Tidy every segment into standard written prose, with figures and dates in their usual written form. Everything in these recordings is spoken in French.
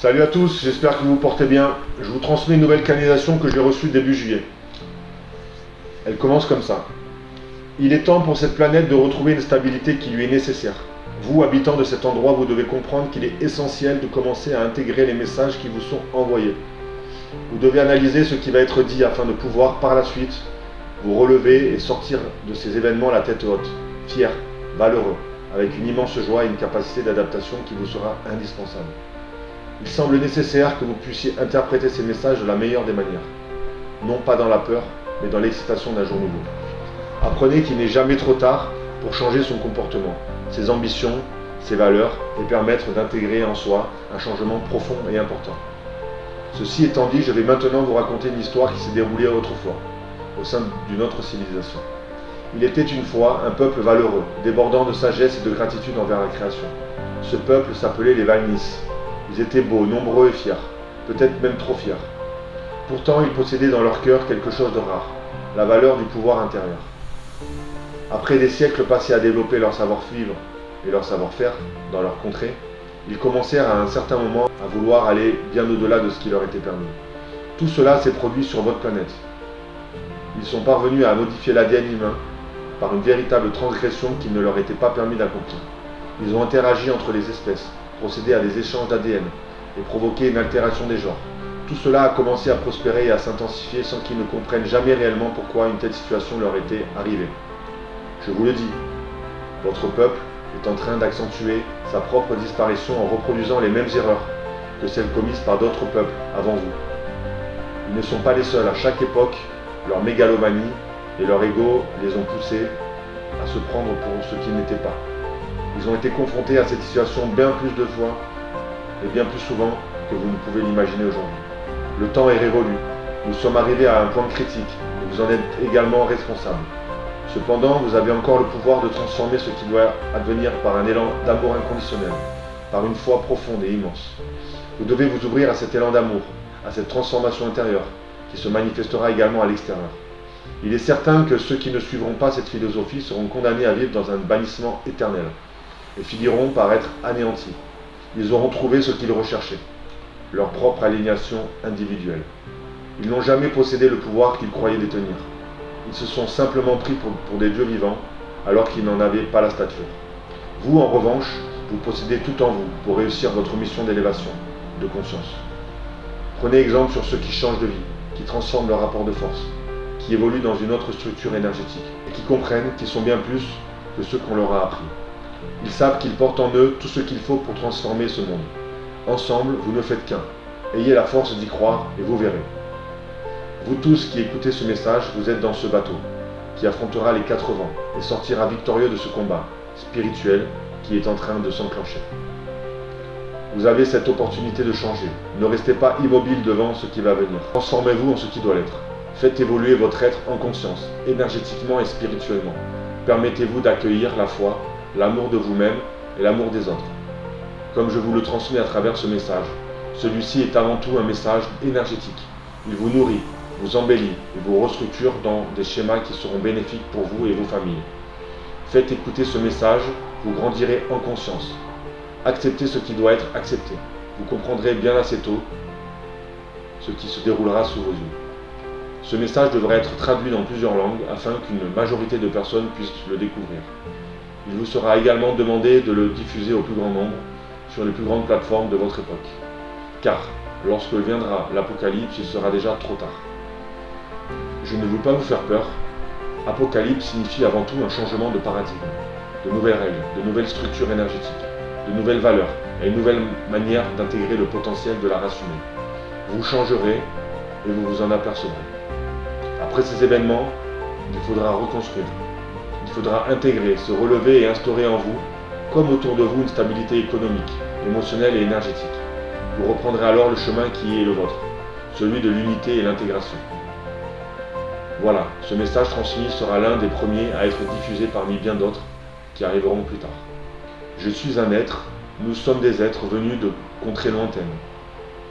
Salut à tous, j'espère que vous vous portez bien. Je vous transmets une nouvelle canalisation que j'ai reçue début juillet. Elle commence comme ça. Il est temps pour cette planète de retrouver une stabilité qui lui est nécessaire. Vous, habitants de cet endroit, vous devez comprendre qu'il est essentiel de commencer à intégrer les messages qui vous sont envoyés. Vous devez analyser ce qui va être dit afin de pouvoir, par la suite, vous relever et sortir de ces événements la tête haute, fier, valeureux, avec une immense joie et une capacité d'adaptation qui vous sera indispensable. Il semble nécessaire que vous puissiez interpréter ces messages de la meilleure des manières. Non pas dans la peur, mais dans l'excitation d'un jour nouveau. Apprenez qu'il n'est jamais trop tard pour changer son comportement, ses ambitions, ses valeurs et permettre d'intégrer en soi un changement profond et important. Ceci étant dit, je vais maintenant vous raconter une histoire qui s'est déroulée autrefois, au sein d'une autre civilisation. Il était une fois un peuple valeureux, débordant de sagesse et de gratitude envers la création. Ce peuple s'appelait les Valnis. Ils étaient beaux, nombreux et fiers, peut-être même trop fiers. Pourtant, ils possédaient dans leur cœur quelque chose de rare, la valeur du pouvoir intérieur. Après des siècles passés à développer leur savoir-vivre et leur savoir-faire dans leur contrée, ils commencèrent à un certain moment à vouloir aller bien au-delà de ce qui leur était permis. Tout cela s'est produit sur votre planète. Ils sont parvenus à modifier l'ADN humain par une véritable transgression qu'il ne leur était pas permis d'accomplir. Ils ont interagi entre les espèces, procédé à des échanges d'ADN et provoqué une altération des genres. Tout cela a commencé à prospérer et à s'intensifier sans qu'ils ne comprennent jamais réellement pourquoi une telle situation leur était arrivée. Je vous le dis, votre peuple est en train d'accentuer sa propre disparition en reproduisant les mêmes erreurs que celles commises par d'autres peuples avant vous. Ils ne sont pas les seuls. À chaque époque, leur mégalomanie et leur ego les ont poussés à se prendre pour ce qu'ils n'étaient pas. Ils ont été confrontés à cette situation bien plus de fois et bien plus souvent que vous ne pouvez l'imaginer aujourd'hui. Le temps est révolu. Nous sommes arrivés à un point critique et vous en êtes également responsable. Cependant, vous avez encore le pouvoir de transformer ce qui doit advenir par un élan d'amour inconditionnel, par une foi profonde et immense. Vous devez vous ouvrir à cet élan d'amour, à cette transformation intérieure, qui se manifestera également à l'extérieur. Il est certain que ceux qui ne suivront pas cette philosophie seront condamnés à vivre dans un bannissement éternel et finiront par être anéantis. Ils auront trouvé ce qu'ils recherchaient, leur propre aliénation individuelle. Ils n'ont jamais possédé le pouvoir qu'ils croyaient détenir. Ils se sont simplement pris pour des dieux vivants, alors qu'ils n'en avaient pas la stature. Vous, en revanche, vous possédez tout en vous pour réussir votre mission d'élévation, de conscience. Prenez exemple sur ceux qui changent de vie, qui transforment leur rapport de force, qui évoluent dans une autre structure énergétique, et qui comprennent qu'ils sont bien plus que ceux qu'on leur a appris. Ils savent qu'ils portent en eux tout ce qu'il faut pour transformer ce monde. Ensemble, vous ne faites qu'un. Ayez la force d'y croire et vous verrez. Vous tous qui écoutez ce message, vous êtes dans ce bateau, qui affrontera les 4 vents et sortira victorieux de ce combat spirituel qui est en train de s'enclencher. Vous avez cette opportunité de changer. Ne restez pas immobile devant ce qui va venir. Transformez-vous en ce qui doit l'être. Faites évoluer votre être en conscience, énergétiquement et spirituellement. Permettez-vous d'accueillir la foi, l'amour de vous-même et l'amour des autres. Comme je vous le transmets à travers ce message, celui-ci est avant tout un message énergétique. Il vous nourrit, vous embellit et vous restructure dans des schémas qui seront bénéfiques pour vous et vos familles. Faites écouter ce message, vous grandirez en conscience. Acceptez ce qui doit être accepté. Vous comprendrez bien assez tôt ce qui se déroulera sous vos yeux. Ce message devrait être traduit dans plusieurs langues afin qu'une majorité de personnes puissent le découvrir. Il vous sera également demandé de le diffuser au plus grand nombre sur les plus grandes plateformes de votre époque. Car, lorsque viendra l'Apocalypse, il sera déjà trop tard. Je ne veux pas vous faire peur. Apocalypse signifie avant tout un changement de paradigme, de nouvelles règles, de nouvelles structures énergétiques, de nouvelles valeurs et une nouvelle manière d'intégrer le potentiel de la race humaine. Vous changerez et vous vous en apercevrez. Après ces événements, il faudra reconstruire. Il faudra intégrer, se relever et instaurer en vous, comme autour de vous, une stabilité économique, émotionnelle et énergétique. Vous reprendrez alors le chemin qui est le vôtre, celui de l'unité et l'intégration. Voilà, ce message transmis sera l'un des premiers à être diffusé parmi bien d'autres qui arriveront plus tard. Je suis un être, nous sommes des êtres venus de contrées lointaines,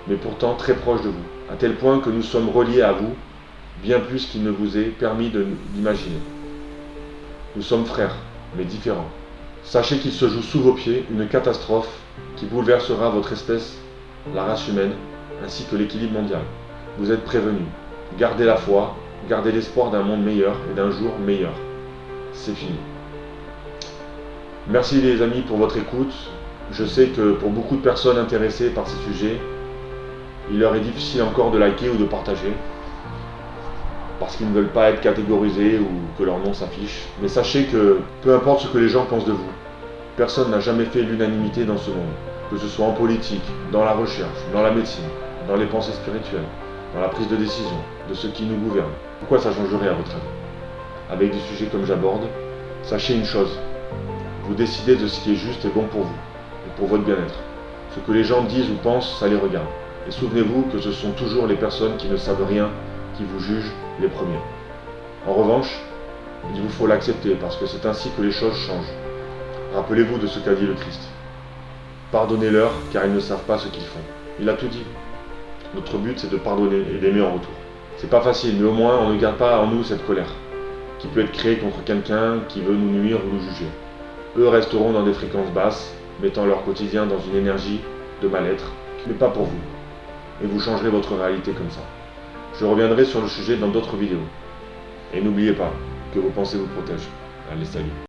mais pourtant très proches de vous, à tel point que nous sommes reliés à vous, bien plus qu'il ne vous est permis d'imaginer. Nous sommes frères, mais différents. Sachez qu'il se joue sous vos pieds une catastrophe qui bouleversera votre espèce la race humaine, ainsi que l'équilibre mondial. Vous êtes prévenus. Gardez la foi, gardez l'espoir d'un monde meilleur et d'un jour meilleur. C'est fini. Merci les amis pour votre écoute. Je sais que pour beaucoup de personnes intéressées par ces sujets, il leur est difficile encore de liker ou de partager, parce qu'ils ne veulent pas être catégorisés ou que leur nom s'affiche. Mais sachez que peu importe ce que les gens pensent de vous, personne n'a jamais fait l'unanimité dans ce monde, que ce soit en politique, dans la recherche, dans la médecine, dans les pensées spirituelles, dans la prise de décision, de ceux qui nous gouvernent. Pourquoi ça changerait à votre avis? Avec des sujets comme j'aborde, sachez une chose, vous décidez de ce qui est juste et bon pour vous, et pour votre bien-être. Ce que les gens disent ou pensent, ça les regarde. Et souvenez-vous que ce sont toujours les personnes qui ne savent rien qui vous jugent les premiers. En revanche, il vous faut l'accepter parce que c'est ainsi que les choses changent. Rappelez-vous de ce qu'a dit le Christ. Pardonnez-leur car ils ne savent pas ce qu'ils font. Il a tout dit. Notre but c'est de pardonner et d'aimer en retour. C'est pas facile, mais au moins on ne garde pas en nous cette colère qui peut être créée contre quelqu'un qui veut nous nuire ou nous juger. Eux resteront dans des fréquences basses, mettant leur quotidien dans une énergie de mal-être, mais pas pour vous. Et vous changerez votre réalité comme ça. Je reviendrai sur le sujet dans d'autres vidéos. Et n'oubliez pas que vos pensées vous protègent. Allez, salut.